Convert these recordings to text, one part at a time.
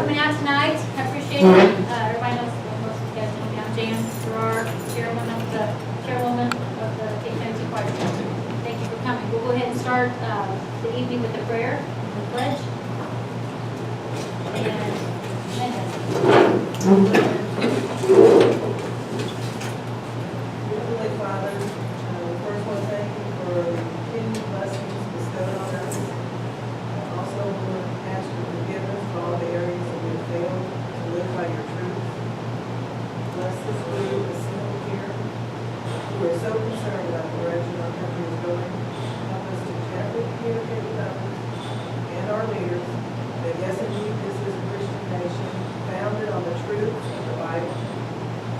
coming out tonight. I appreciate it. Everybody knows, most of you guys know me. I'm Jan Farrar, chairwoman of the Cape County Tea Party. Thank you for coming. We'll go ahead and start the evening with a prayer and the pledge. Heavenly Father, we first want to thank you for the continued blessings bestowed on us. Also, we want to ask you to forgive us for all the areas that we have failed to live by your truth. Bless this group assembled here who are so concerned about the direction our country is going. Help us to gently communicate with others and our leaders that yes, indeed, this is a Christian nation founded on the truths of the Bible.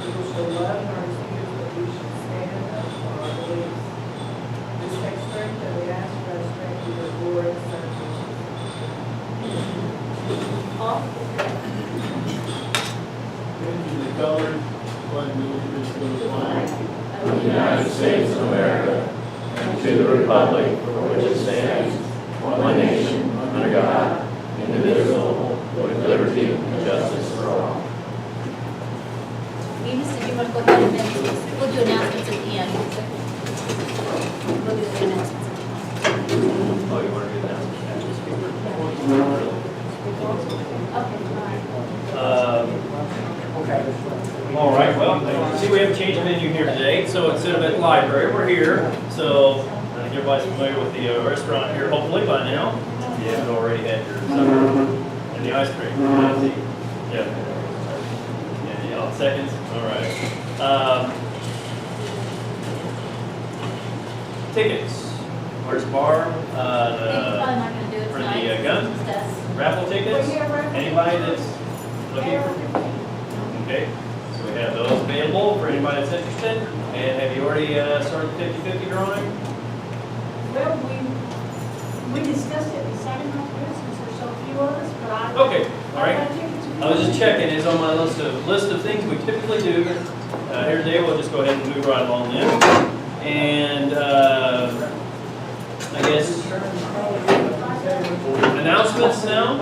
People should love our disputes, but we should stand up for our beliefs. This takes strength, and we ask for that strength through your glorious Son, Jesus. Paul? Into the colors, pledge allegiance to the flag of the United States of America, and to the republic for which it stands, one nation, under God, indivisible, with liberty and justice for all. Eunice, did you want to go ahead and then we'll do announcements at the end. We'll do the announcements at the end. Oh, you want to do that? Okay, All right, well, see, we have a change of menu here today. So instead of at the library, we're here. So I think everybody's familiar with the restaurant here, hopefully by now. If you haven't already had your supper and the ice cream. Yeah. Yeah, seconds. All right. Tickets. Where's Barb? Probably not going to do it For tonight. the gun? Just us. Raffle tickets? Anybody that's looking for? Okay, so we have those available for anybody that's interested. And have you already started the 50/50 drawing? Well, we discussed it, decided not to, since there's so few of us, but I. Okay, all right. I was just checking, it's on my list of things we typically do. Here today, we'll just go ahead and move right along then. And I guess announcements now.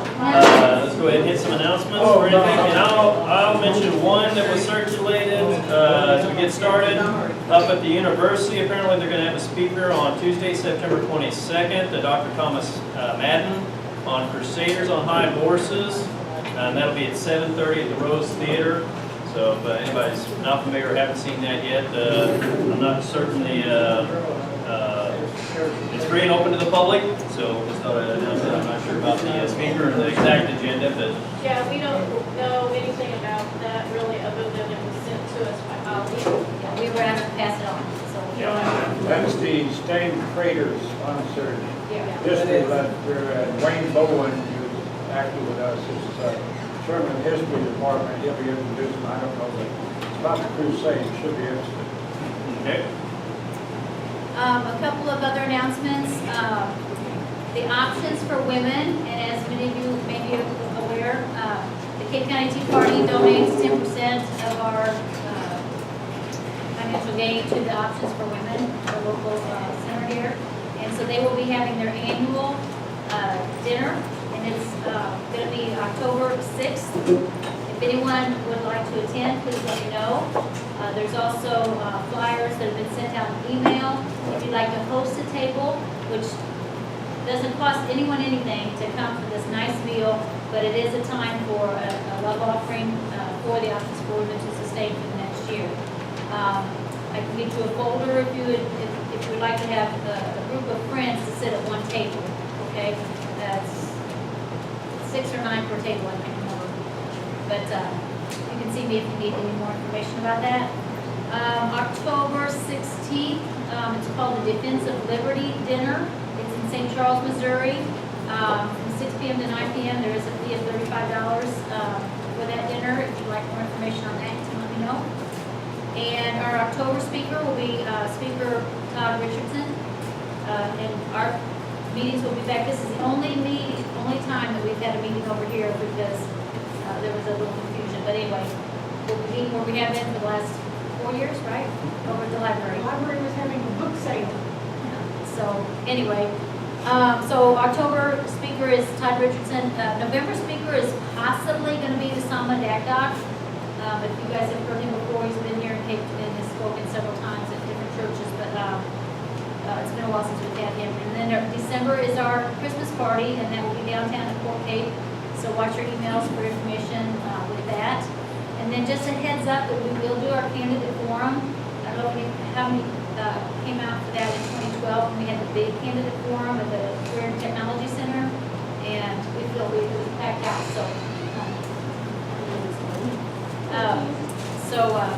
Let's go ahead and hit some announcements or anything. And I'll mention one that was circulated as we get started. Up at the university, apparently they're going to have a speaker on Tuesday, September 22nd, the Dr. Thomas Madden on Crusaders on High Horses. And that'll be at 7:30 at the Rose Theater. So if anybody's not familiar or haven't seen that yet, I'm not certain it's free and open to the public. So just thought I'd announce that. I'm not sure about the speaker or the exact agenda, but Yeah, we don't know anything about that really, other than it was sent to us by Holly. Yeah, we were asked to pass it on, so. That's the Stain Crater sponsored Yeah. history lecture, and Wayne Bowen, who's active with us, is chairman of the history department. He'll be introducing, I don't know, but it's about the crusade, you should be interested. okay. A couple of other announcements. The options for women, and as many of you may be aware, the Cape County Tea Party donates 10% of our financial gain to the Options for Women, the local center here. And so they will be having their annual dinner, and it's going to be October 6th. If anyone would like to attend, please let me know. There's also flyers that have been sent out in email. If you'd like to host a table, which doesn't cost anyone anything to come for this nice meal, but it is a time for a love offering for the Options for Women to sustain for the next year. I can get you a folder if you would like to have a group of friends to sit at one table. Okay, that's 6 or 9 per table, I can't remember. But you can see me if you need any more information about that. October 16th, it's called the Defense of Liberty Dinner. It's in St. Charles, Missouri. From 6 p.m. to 9 p.m. There is a fee of $35 for that dinner. If you'd like more information on that, you can let me know. And our October speaker will be Speaker Todd Richardson. And our meetings will be back. This is the only time that we've had a meeting over here because there was a little confusion. But anyway, we'll meet where we have been for the last 4 years, right? Over at the library. The library was having a book sale. So anyway, So October speaker is Todd Richardson. November speaker is possibly going to be Usama Dagdag. If you guys have heard him before, he's been here in Cape and has spoken several times at different churches, but it's been a while since we've had him. And then December is our Christmas party, and that will be downtown at Port Cape. So watch your emails for information with that. And then just a heads up that we will do our candidate forum. I don't know how many came out for that in 2012, when we had the big candidate forum at the Career and Technology Center, and we feel it was packed out, so.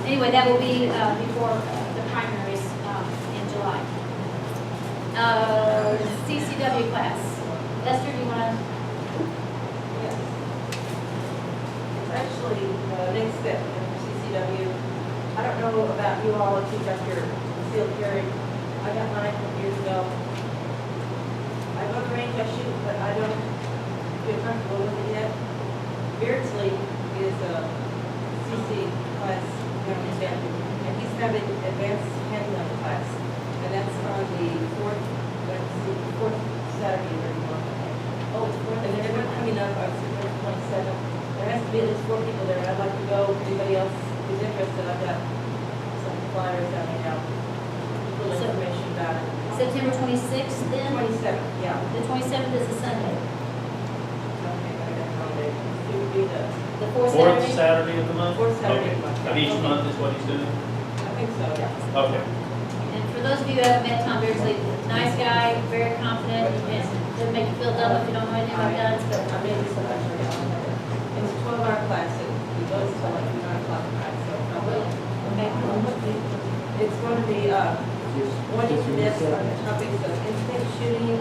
Anyway, that will be before the primaries in July. CCW class. Esther, do you want to? Yes. It's actually the next step in CCW. I don't know about you all, if you got your concealed carry. I got mine years ago. I go to range, I shoot, but I don't feel comfortable with it yet. Beardsley is a CC class, and he's having advanced handgun class. And that's on the fourth Saturday of every month. Oh, it's fourth. And then they're coming up on September 27th. There has to be at least 4 people there. I'd like to go. If anybody else is interested, I've got some flyers out here now. Little So- information about it. September 26th then? 27th, yeah. The 27th is a Sunday. Okay, I got it wrong day. It would be the The fourth Fourth Saturday? Saturday of the month? fourth Saturday Okay. of the month. Of each month is what he's doing? I think so, yeah. Okay. And for those of you who haven't met Tom Beardsley, nice guy, very confident, and doesn't make you feel dumb if you don't know anything about guns, but I made this up actually. It's a 12-hour class. It goes till like 9 o'clock at night, so I'm willing. okay. It's going to be, one incident on the topics of incident shooting,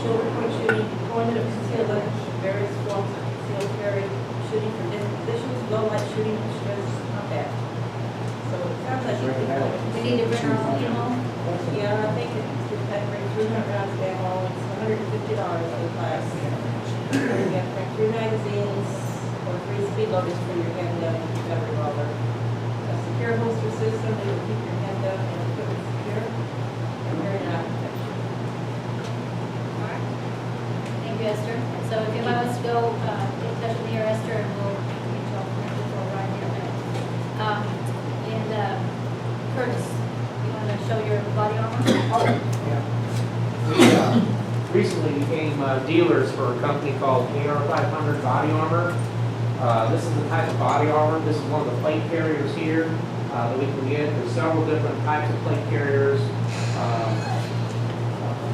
shoulder point shooting, deployment of concealed weapons, various forms of concealed carry, shooting from different positions, low light shooting, and stress combat. So it sounds like you can, We need to bring our own ammo. yeah, I think it's like bring 300 rounds of ammo, it's $150 for the class. You have to bring 3 magazines or 3 speed loaders for your handgun if you've got a revolver. A secure holster system that will keep your handgun and equipment secure and carry out protection. Thank you, Esther. So if anybody wants to go, get in touch with me or Esther, and we'll get you all connected for a ride there. And Curtis, you want to show your body armor? We recently became dealers for a company called AR500 Body Armor. This is the type of body armor. This is one of the plate carriers here that we can get. There's several different types of plate carriers.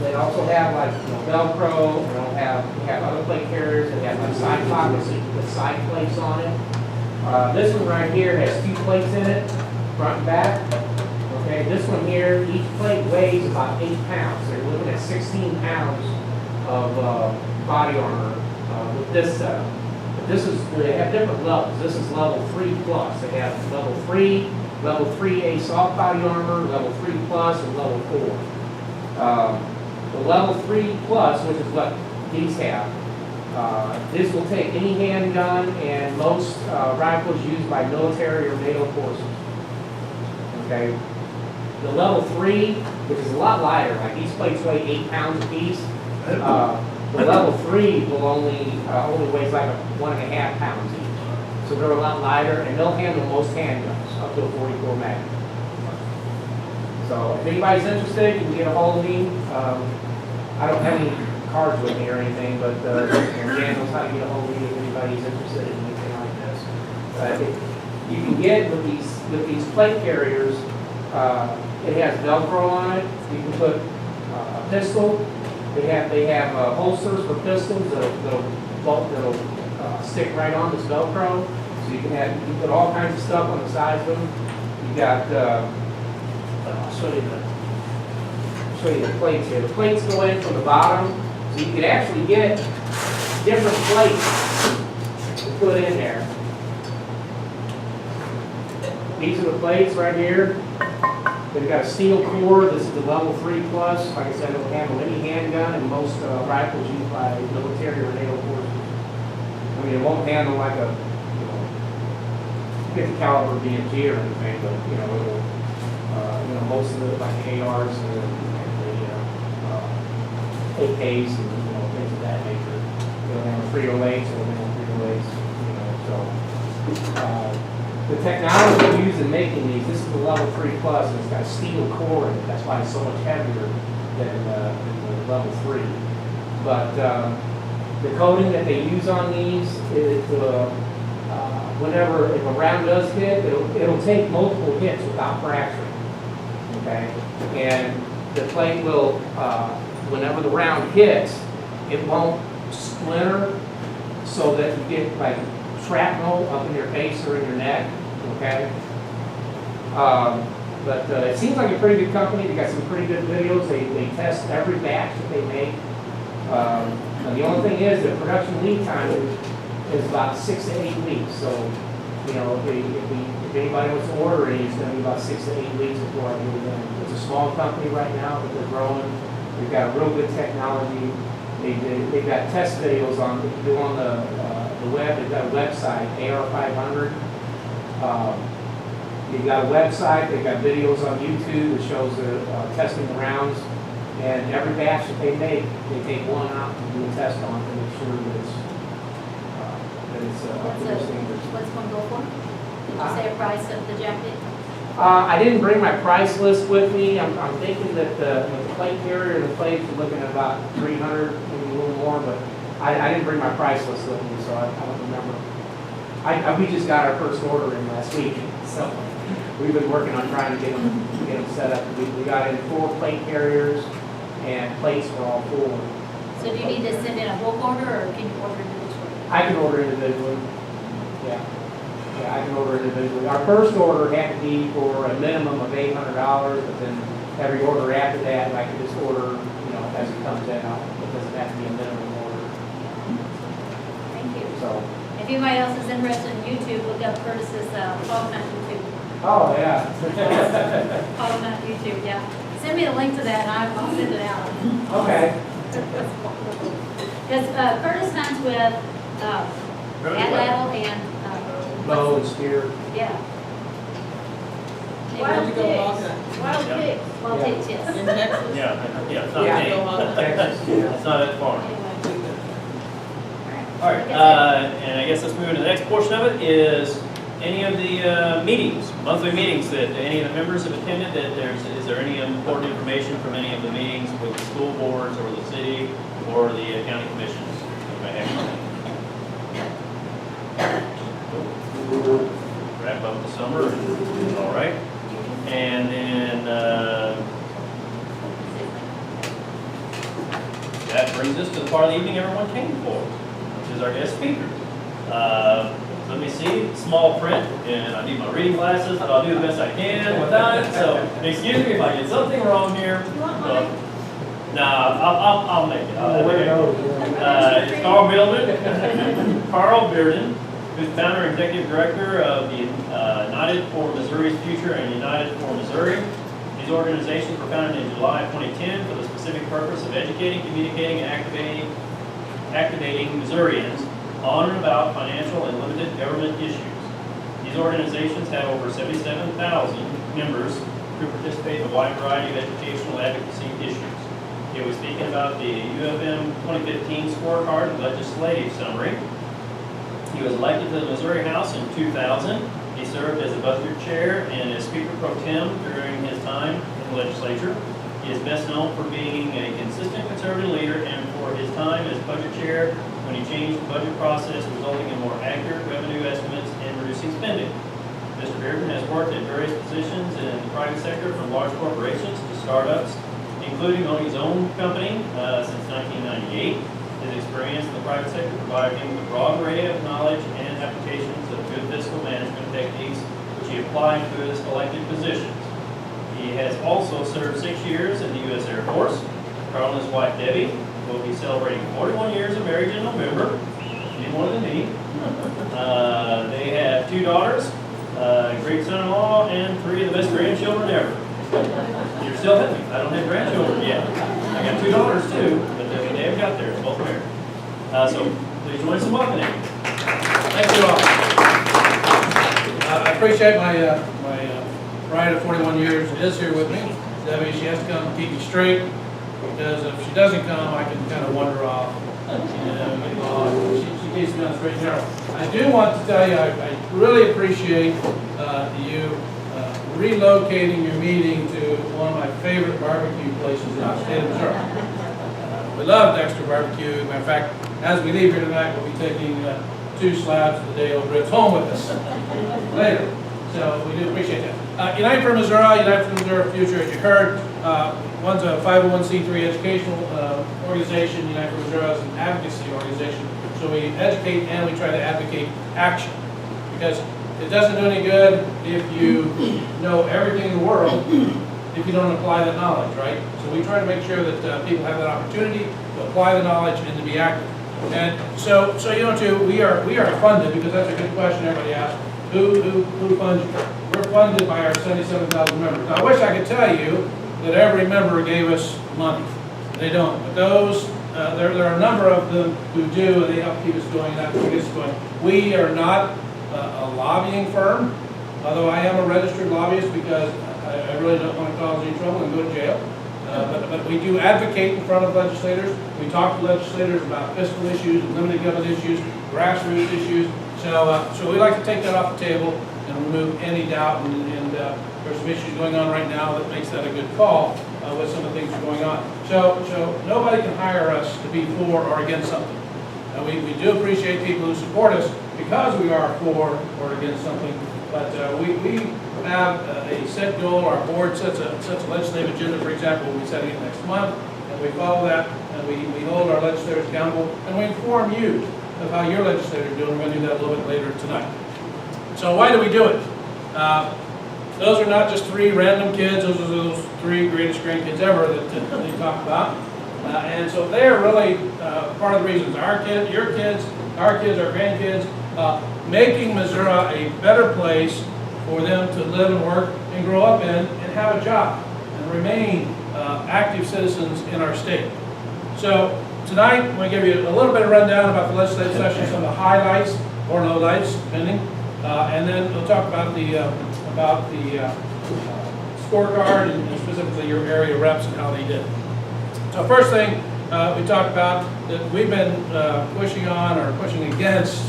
They also have like Velcro. We have other plate carriers that have like side pockets so you can put side plates on it. This one right here has 2 plates in it, front and back. Okay, this one here, each plate weighs about 8 pounds. They're looking at 16 pounds of body armor with this setup. But they have different levels. This is level 3 plus. They have level 3, level 3A soft body armor, level 3 plus, and level 4. The level 3 plus, which is what these have, this will take any handgun and most rifles used by military or NATO forces. Okay. The level 3, which is a lot lighter, like these plates weigh 8 pounds apiece. The level 3 will only weighs like 1.5 pounds each. So they're a lot lighter, and they'll handle most handguns up to a 44 mag. So if anybody's interested, you can get a hold of me. I don't have any cards with me or anything, but Dan knows how to get a hold of me if anybody's interested in anything like this. You can get with these plate carriers. It has Velcro on it. You can put a pistol. They have holsters for pistols that'll stick right on this Velcro. So you can put all kinds of stuff on the sides of them. You got I'll show you the plates here. The plates go in from the bottom, so you can actually get different plates to put in there. These are the plates right here. They've got a steel core. This is the level 3 plus. Like I said, it'll handle any handgun and most rifles used by military or NATO forces. I mean, it won't handle like a 50 caliber BMG or anything, but it'll most of it like the ARs and the AKs and, you know, things of that nature. They'll handle 308s, or they'll handle 308s, you know, so. The technology used in making these, this is the level 3 plus, and it's got a steel core in it, that's why it's so much heavier than the level 3. But the coating that they use on these is, whenever, if a round does hit, it'll take multiple hits without fracturing, okay? And the plate will, whenever the round hits, it won't splinter so that you get like shrapnel up in your face or in your neck, okay? But it seems like a pretty good company. They got some pretty good videos. They test every batch that they make. And the only thing is the production lead time is about 6 to 8 weeks. So, you know, if anybody wants to order any, it's going to be about 6 to 8 weeks before I get it in. It's a small company right now, but they're growing. They've got real good technology. They've got test videos on the web. They've got a website, AR500. They've got a website. They've got videos on YouTube that shows the testing the rounds. And every batch that they make, they take one out and do a test on to make sure that it's up to their standards. What's one go for? Did you say a price of the jacket? I didn't bring my price list with me. I'm thinking that the plate carrier and the plates are looking at about 300, maybe a little more, but I didn't bring my price list with me, so I don't remember. We just got our first order in last week, so we've been working on trying to get them set up. We got in 4 plate carriers and plates for all 4. So do you need to send in a bulk order, or can you order individually? I can order individually. Yeah, I can order individually. Our first order had to be for a minimum of $800, but then every order after that, I can just order, you know, as it comes in. It doesn't have to be a minimum order. Thank you. So. If anybody else is interested in YouTube, look up Curtis's Hog Nut YouTube. Oh yeah. Hog Nut YouTube, yeah. Send me a link to that, and I'll send it out. Okay. Because Curtis hunts with Atlatl and Bow and spear. yeah. Where'd you go walking? Wild Yeah. pigs. Well, takes yes. In Texas? Yeah, it's not Yeah. me. Go walking? Texas, yeah. It's not at farm. All right, and I guess let's move into the next portion of it is any of the meetings, monthly meetings that any of the members have attended, is there any important information from any of the meetings with the school boards or the city or the county commissions? Anybody have anything? Wrap up the summer, all right. And then that brings us to the part of the evening everyone came for, which is our guest speaker. Let me see, small print, and I need my reading glasses, but I'll do the best I can without it, so excuse me if I get something wrong here. I'll make it. It's Carl Bearden, who's founder and executive director of the United for Missouri's Future and United for Missouri. These organizations were founded in July of 2010 for the specific purpose of educating, communicating, and activating Missourians on and about financial and limited government issues. These organizations have over 77,000 members who participate in a wide variety of educational advocacy issues. He was speaking about the UFM 2015 scorecard and legislative summary. He was elected to the Missouri House in 2000. He served as a budget chair and as Speaker Pro Tem during his time in the legislature. He is best known for being a consistent conservative leader and for his time as budget chair when he changed the budget process, resulting in more accurate revenue estimates and reducing spending. Mr. Bearden has worked in various positions in the private sector, from large corporations to startups, including owning his own company since 1998. His experience in the private sector provided him with a broad array of knowledge and applications of good fiscal management techniques, which he applied to his elected positions. He has also served 6 years in the U.S. Air Force. Carl and his wife Debbie will be celebrating 41 years of marriage in November. She's more than me. They have 2 daughters, a great son-in-law, and 3 of the best grandchildren ever. You're still with me. I don't have grandchildren yet. I got 2 daughters too, but they haven't got there. Both married. So please join us in welcoming. Thank you all. I appreciate my bride of 41 years is here with me. Debbie, she has to come keep me straight. because if she doesn't come, I can kind of wander off. She keeps me on the straight and narrow. I do want to tell you, I really appreciate you relocating your meeting to one of my favorite barbecue places in the state of Missouri. We love Dexter Barbecue. Matter of fact, as we leave here tonight, we'll be taking 2 slabs of the day-old ribs home with us later. So we do appreciate that. Unite for Missouri, Unite for Missouri Future, as you heard, one's a 501c3 educational organization. Unite for Missouri is an advocacy organization. So we educate and we try to advocate action. Because it doesn't do any good if you know everything in the world if you don't apply that knowledge, right? So we try to make sure that people have that opportunity to apply the knowledge and to be active. And so you know, too, we are funded, because that's a good question everybody asks. Who funds you? We're funded by our 77,000 members. Now, I wish I could tell you that every member gave us money. They don't. But those, there are a number of them who do, and they help keep us going, and that's what keeps us going. We are not a lobbying firm, although I am a registered lobbyist because I really don't want to cause any trouble and go to jail. But we do advocate in front of legislators. We talk to legislators about fiscal issues, limited government issues, grassroots issues. So we like to take that off the table and remove any doubt. And there's some issues going on right now that makes that a good call with some of the things that are going on. So nobody can hire us to be for or against something. We do appreciate people who support us because we are for or against something. But we have a set goal. Our board sets a legislative agenda, for example. We'll be setting it next month, and we follow that, and we hold our legislators accountable, and we inform you of how your legislators are doing. We're going to do that a little bit later tonight. So why do we do it? Those are not just 3 random kids. Those are those 3 greatest grandkids ever that they talk about. And so they're really part of the reasons. Our kids, your kids, our grandkids, making Missouri a better place for them to live and work and grow up in and have a job and remain active citizens in our state. So tonight, I'm going to give you a little bit of rundown about the legislative session, some of the highlights or lowlights, depending, and then we'll talk about the scorecard and specifically your area reps and how they did. So first thing we talked about that we've been pushing on or pushing against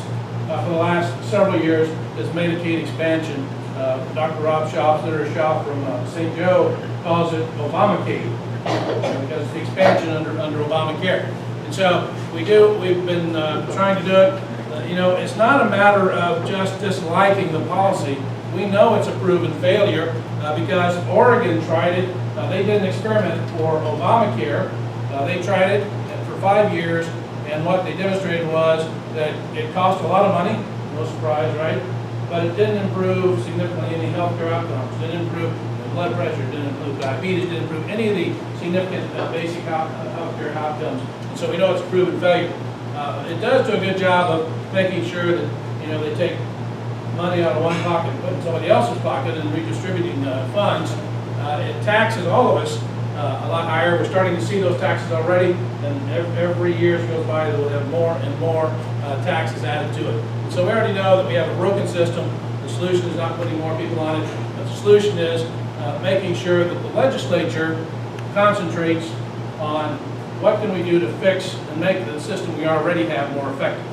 for the last several years is Medicaid expansion. Dr. Rob Shaw, Senator Shaw from St. Joe, calls it Obamacare because it's the expansion under Obamacare. And so we've been trying to do it. You know, it's not a matter of just disliking the policy. We know it's a proven failure because Oregon tried it. They did an experiment for Obamacare. They tried it for 5 years, and what they demonstrated was that it cost a lot of money, no surprise, right? But it didn't improve significantly any healthcare outcomes. It didn't improve blood pressure, it didn't improve diabetes, it didn't improve any of the significant basic healthcare outcomes. And so we know it's a proven failure. It does do a good job of making sure that, you know, they take money out of one pocket and put it in somebody else's pocket and redistributing funds. It taxes all of us a lot higher. We're starting to see those taxes already, and every year that goes by, we'll have more and more taxes added to it. So we already know that we have a broken system. The solution is not putting more people on it, but the solution is making sure that the legislature concentrates on what can we do to fix and make the system we already have more effective.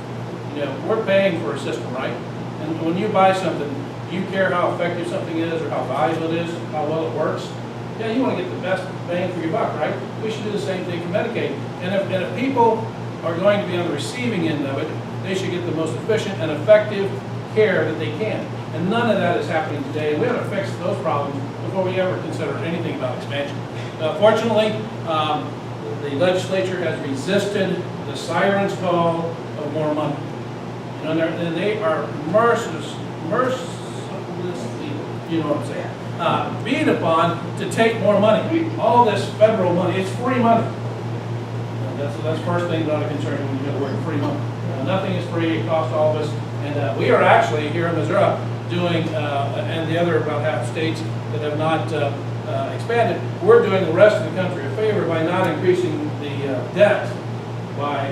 You know, we're paying for a system, right? And when you buy something, do you care how effective something is or how valuable it is, how well it works? Yeah, you want to get the best bang for your buck, right? We should do the same thing for Medicaid. And if people are going to be on the receiving end of it, they should get the most efficient and effective care that they can. And none of that is happening today. We have to fix those problems before we ever consider anything about expansion. Fortunately, the legislature has resisted the siren's call of more money. And they are mercilessly, you know what I'm saying, being upon to take more money. All this federal money, it's free money. That's the first thing that ought to concern you when you get the word free money. Nothing is free, it costs all of us. And we are actually, here in Missouri, doing, and the other about half states that have not expanded, we're doing the rest of the country a favor by not increasing the debt by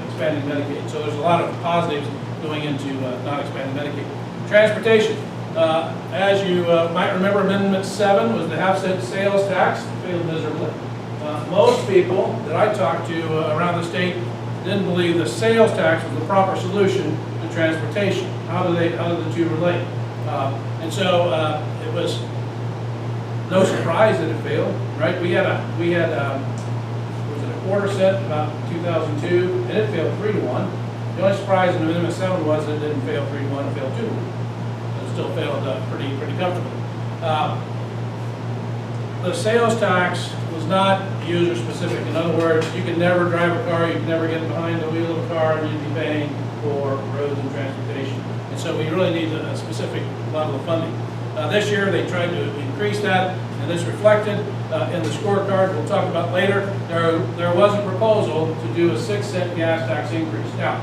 expanding Medicaid. So there's a lot of positives going into not expanding Medicaid. Transportation. As you might remember, Amendment 7 was the half-cent sales tax. Failed miserably. Most people that I talked to around the state didn't believe the sales tax was the proper solution to transportation. How do the two relate? And so it was no surprise that it failed, right? We had was it a quarter cent about 2002, and it failed 3-1. The only surprise in the minimum 7 was that it didn't fail 3-1, it failed 2-1. It still failed pretty comfortably. The sales tax was not user specific. In other words, you could never drive a car, you could never get behind the wheel of a car, and you'd be paying for roads and transportation. And so we really need a specific level of funding. This year, they tried to increase that, and it's reflected in the scorecard we'll talk about later. There was a proposal to do a 6-cent gas tax increase. Now,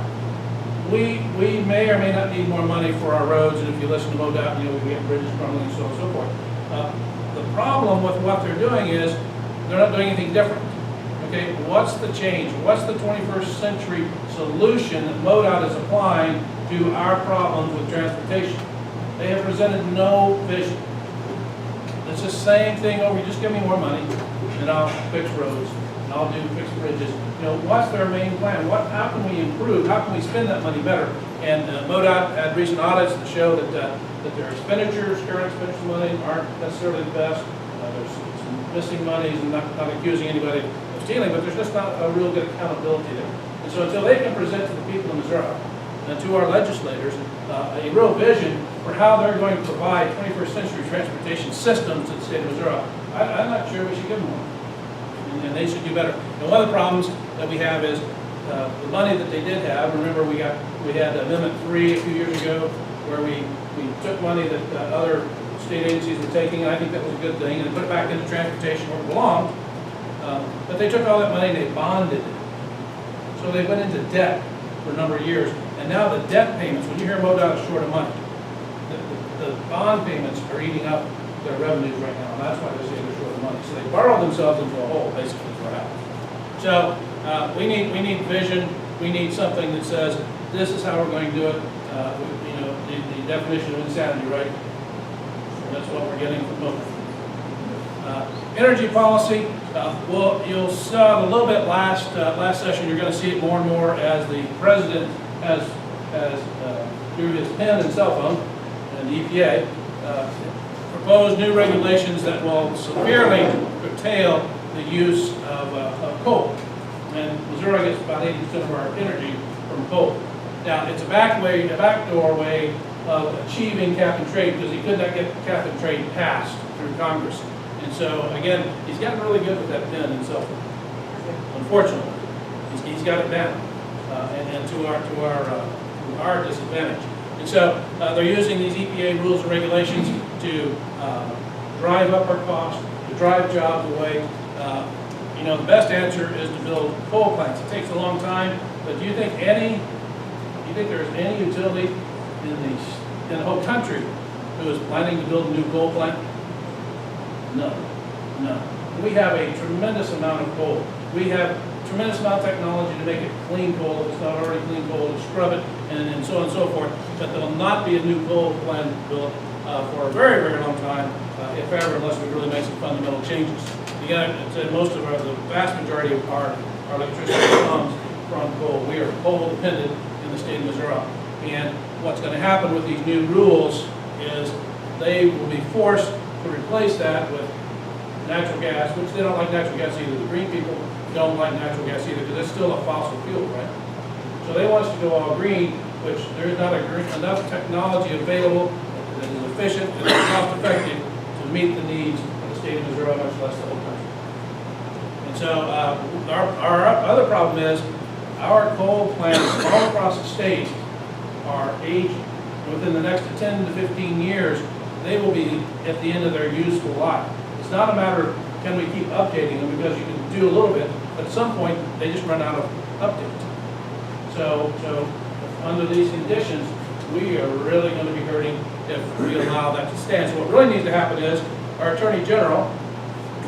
we may or may not need more money for our roads, and if you listen to MoDOT, we get bridges crumbling and so on and so forth. The problem with what they're doing is they're not doing anything different. Okay, what's the change? What's the 21st century solution that MoDOT is applying to our problems with transportation? They have presented no vision. It's the same thing over, just give me more money and I'll fix roads and I'll fix bridges. What's their main plan? How can we improve? How can we spend that money better? And MoDOT had recent audits that show that their expenditures, current expenditure money, aren't necessarily the best. There's some missing monies, and not accusing anybody of stealing, but there's just not a real good accountability there. And so until they can present to the people in Missouri and to our legislators a real vision for how they're going to provide 21st century transportation systems to the state of Missouri, I'm not sure we should give them one. And they should do better. And one of the problems that we have is the money that they did have. Remember, we had Amendment 3 a few years ago, where we took money that other state agencies were taking, and I think that was a good thing, and they put it back into transportation where it belonged. But they took all that money and they bonded it. So they went into debt for a number of years. And now the debt payments, when you hear MoDOT is short of money, the bond payments are eating up their revenues right now, and that's why they're saying they're short of money. So they borrowed themselves into a hole, basically, is what happened. So we need vision. We need something that says, this is how we're going to do it. The definition of insanity, right? And that's what we're getting from MoDOT. Energy policy, you'll saw a little bit last session. You're going to see it more and more as the president has through his pen and cell phone, and the EPA proposed new regulations that will severely curtail the use of coal. And Missouri gets about 80% of our energy from coal. Now, it's a backdoor way of achieving cap and trade, because he could not get cap and trade passed through Congress. And so, again, he's gotten really good with that pen and cell phone. Unfortunately, he's got it down, and to our disadvantage. And so they're using these EPA rules and regulations to drive up our costs, to drive jobs away. The best answer is to build coal plants. It takes a long time, but do you think there's any utility in the whole country who is planning to build a new coal plant? No. We have a tremendous amount of coal. We have a tremendous amount of technology to make it clean coal. If it's not already clean coal, to scrub it, and so on and so forth. But there will not be a new coal plant built for a very, very long time, if ever, unless we really make some fundamental changes. Again, the vast majority of our electricity comes from coal. We are coal dependent in the state of Missouri. And what's going to happen with these new rules is they will be forced to replace that with natural gas, which they don't like natural gas either. The green people don't like natural gas either, because it's still a fossil fuel, right? So they want us to go all green, which there's not enough technology available that is efficient and cost effective to meet the needs of the state of Missouri, much less the whole country. And so our other problem is our coal plants all across the state are aging. Within the next 10 to 15 years, they will be at the end of their useful life. It's not a matter of can we keep updating them, because you can do a little bit, but at some point they just run out of updates. So under these conditions, we are really going to be hurting if we allow that to stand. So what really needs to happen is our Attorney General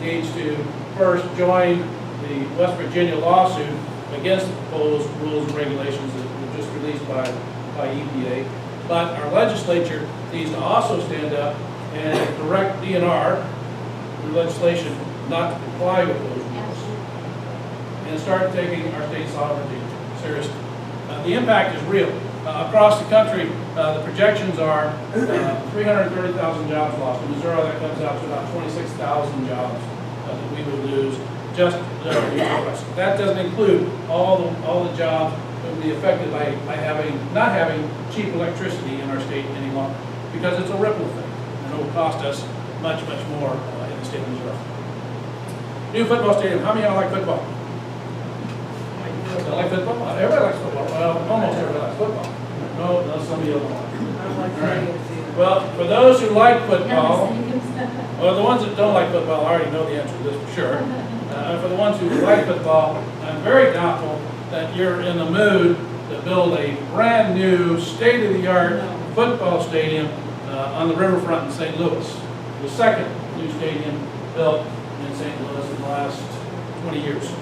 needs to first join the West Virginia lawsuit against the proposed rules and regulations that were just released by EPA. But our legislature needs to also stand up and direct DNR through legislation not to comply with those rules. and start taking our state sovereignty seriously. The impact is real. Across the country, the projections are 330,000 jobs lost. In Missouri, that comes out to about 26,000 jobs that we would lose just that doesn't include all the jobs that would be affected by not having cheap electricity in our state any longer, because it's a ripple effect, and it will cost us much more in the state of Missouri. New football stadium. How many of y'all like football? I like football. Everybody likes football. Well, almost everybody likes football. No, some of you don't. I don't like All right. to Well, for those who like football, well, the ones that don't like football already know the answer to this for sure. For the ones who like football, I'm very doubtful that you're in the mood to build a brand new, state-of-the-art football stadium on the riverfront in St. Louis. The second new stadium built in St. Louis in the last 20 years,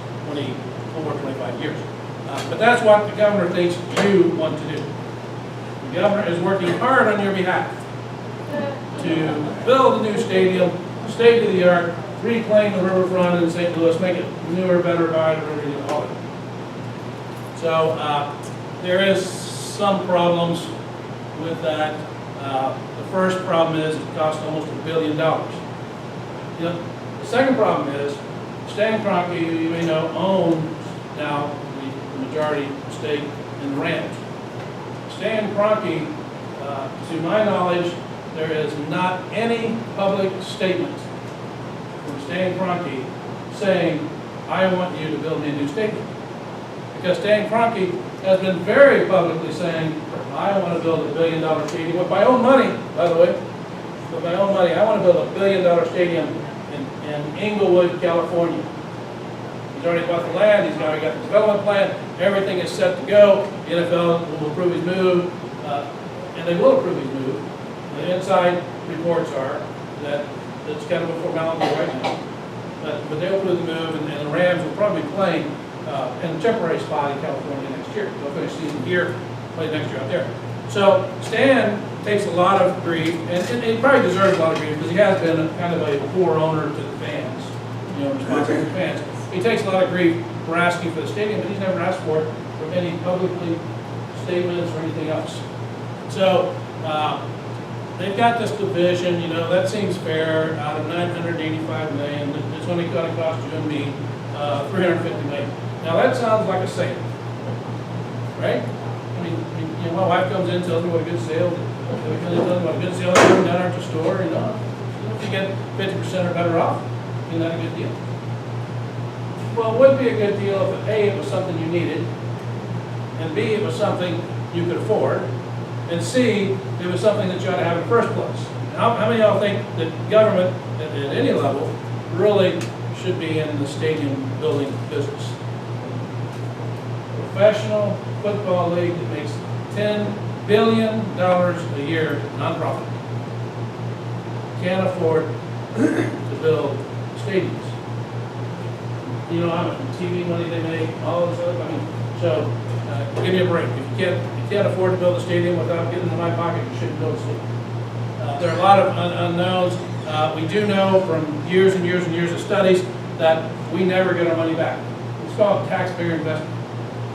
25 years. But that's what the governor thinks you want to do. The governor is working hard on your behalf to build a new stadium, state-of-the-art, reclaim the riverfront in St. Louis, make it newer, better, wider, everything, all of it. So there is some problems with that. The first problem is it costs almost $1 billion. The second problem is Stan Kroenke, you may know, owns now the majority stake in the Rams. Stan Kroenke, to my knowledge, there is not any public statement from Stan Kroenke saying, I want you to build me a new stadium. Because Stan Kroenke has been very publicly saying, I want to build $1 billion stadium with my own money, by the way. With my own money, I want to build $1 billion stadium in Inglewood, California. He's already bought the land, he's already got the development plan, everything is set to go. The NFL will approve his move, and they will approve his move. The inside reports are that it's kind of a formality right now. But they will approve the move, and the Rams will probably be playing in a temporary spot in California next year. They'll finish the season here, play next year out there. So Stan takes a lot of grief, and he probably deserves a lot of grief because he has been kind of a poor owner to the fans, responsible to the fans. He takes a lot of grief for asking for the stadium, but he's never asked for it from any publicly statements or anything else. So they've got this division, that seems fair. Out of $985 million, it's only going to cost you and me $350 million. Now that sounds like a sale, right? I mean, my wife comes in, tells me what a good sale. Tells me what a good sale is down at the store. If you get 50% or better off, isn't that a good deal? Well, it would be a good deal if A, it was something you needed, and B, it was something you could afford, and C, it was something that you ought to have in the first place. How many of y'all think that government, at any level, really should be in the stadium building business? Professional football league that makes $10 billion a year, nonprofit, can't afford to build stadiums. You know how much TV money they make, all this other, so give me a break. If you can't afford to build a stadium without getting into my pocket, you shouldn't build a stadium. There are a lot of unknowns. We do know from years and years and years of studies that we never get our money back. It's called taxpayer investment.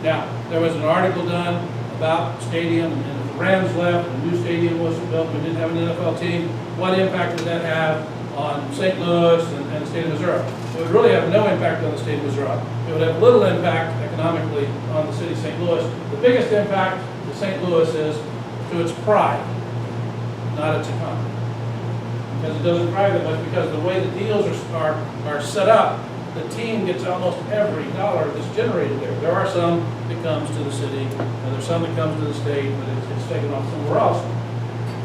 Now, there was an article done about stadium, and if the Rams left, a new stadium was built, we didn't have an NFL team, what impact would that have on St. Louis and the state of Missouri? It would really have no impact on the state of Missouri. It would have little impact economically on the city of St. Louis. The biggest impact to St. Louis is to its pride, not its economy. Because it doesn't thrive that much, because the way the deals are set up, the team gets almost every dollar that's generated there. There are some that comes to the city, and there's some that comes to the state, but it's taken off somewhere else.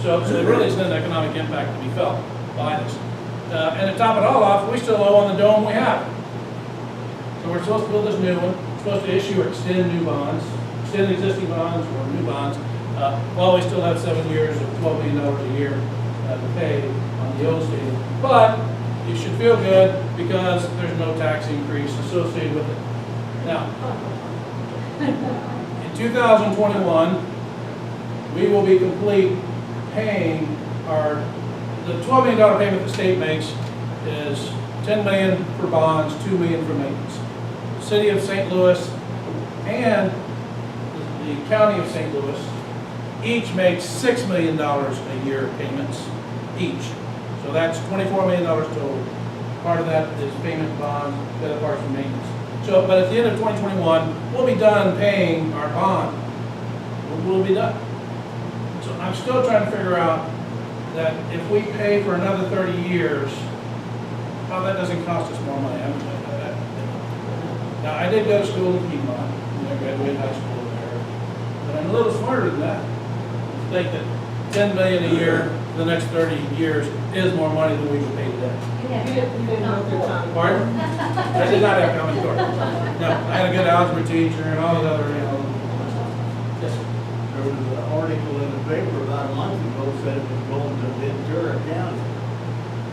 So there really isn't an economic impact to be felt by this. And to top it all off, we still owe on the dome we have. So we're supposed to build this new one, we're supposed to issue or extend new bonds, extend existing bonds or new bonds, while we still have 7 years of $12 million a year to pay on the old stadium. But you should feel good because there's no tax increase associated with it. Now, in 2021, we will be complete paying the $12 million payment the state makes is $10 million for bonds, $2 million for maintenance. city of St. Louis and the county of St. Louis each makes $6 million a year payments each. So that's $24 million total. Part of that is payment bond, the other part's maintenance. So, but at the end of 2021, we'll be done paying our bond. We'll be done. So I'm still trying to figure out that if we pay for another 30 years, how that doesn't cost us more money. Now, I did go to school in Piedmont, I graduated high school there, but I'm a little smarter than that. I think that $10 million a year for the next 30 years is more money than we would pay today. You didn't know your time. Pardon? I did not have common core. No, I had a good algebra teacher and all the other, Yes, sir. There was an article in the paper about a month ago said it was going to Ventura County,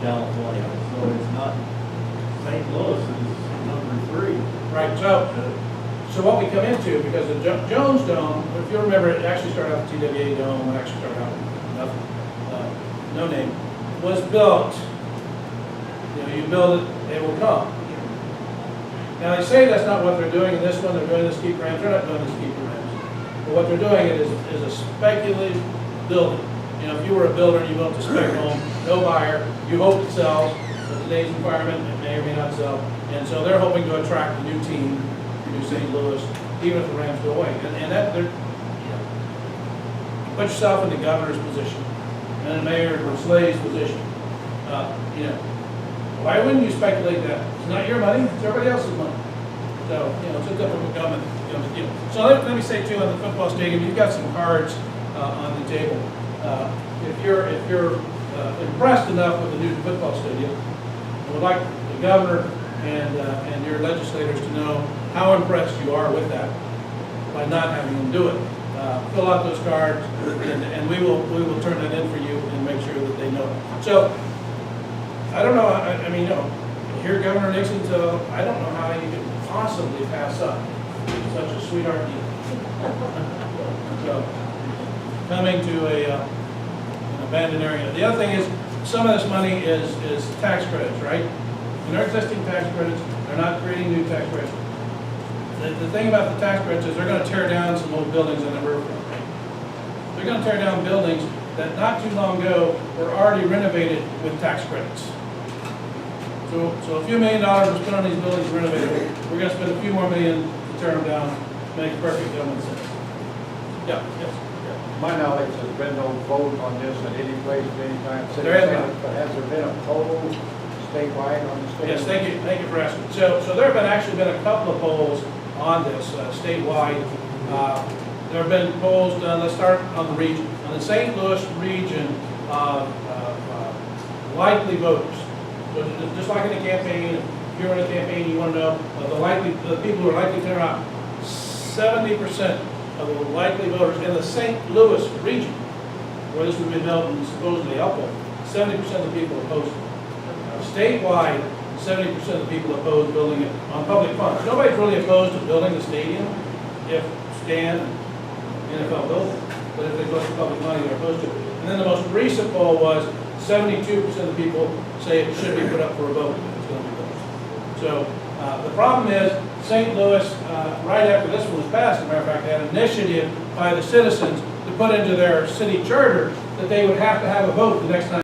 California. So it's not, St. Louis is number 3. Right, so what we come into, because the Jones Dome, if you remember, it actually started out the TWA Dome, it actually started out with nothing, no name, was built, you build it, they will come. Now, they say that's not what they're doing in this one, they're doing the steep ramps, they're not doing the steep ramps. But what they're doing is a speculative building. If you were a builder and you built a spec home, no buyer, you hope it sells, but today's environment, it may or may not sell. And so they're hoping to attract a new team to St. Louis, even if the Rams go away. And that, put yourself in the governor's position, and the mayor or Slade's position. Why wouldn't you speculate that? It's not your money, it's everybody else's money. So, it's a difficult government. So let me say too, on the football stadium, you've got some cards on the table. If you're impressed enough with the new football stadium, I would like the governor and your legislators to know how impressed you are with that by not having them do it. Fill out those cards, and we will turn that in for you and make sure that they know. So, I don't know, I mean, here Governor Nixon, so I don't know how you could possibly pass up such a sweetheart deal. So, coming to an abandoned area. The other thing is, some of this money is tax credits, right? And they're existing tax credits, they're not creating new tax credits. The thing about the tax credits is they're going to tear down some old buildings on the riverfront, right? They're going to tear down buildings that not too long ago were already renovated with tax credits. So a few $1 million was spent on these buildings renovated. We're going to spend a few more million to tear them down, make perfect government sense. Yeah, yes. To my knowledge, there's been no vote on this at any place at any time. There has not. But has there been a total statewide on the state? Yes, thank you for asking. So there have actually been a couple of polls on this statewide. There have been polls done, let's start on the region. On the St. Louis region, likely voters. So just like in a campaign, if you're in a campaign, you want to know the people who are likely to turn out. 70% of the likely voters in the St. Louis region, where this would be built and supposedly upward, 70% of the people opposed it. Statewide, 70% of the people oppose building it on public funds. Nobody's really opposed to building the stadium if Stan and NFL build it. But if they go to public money, they're opposed to it. And then the most recent poll was 72% of the people say it should be put up for a vote if it's going to be built. So the problem is, St. Louis, right after this one was passed, as a matter of fact, had an initiative by the citizens to put into their city charter that they would have to have a vote the next time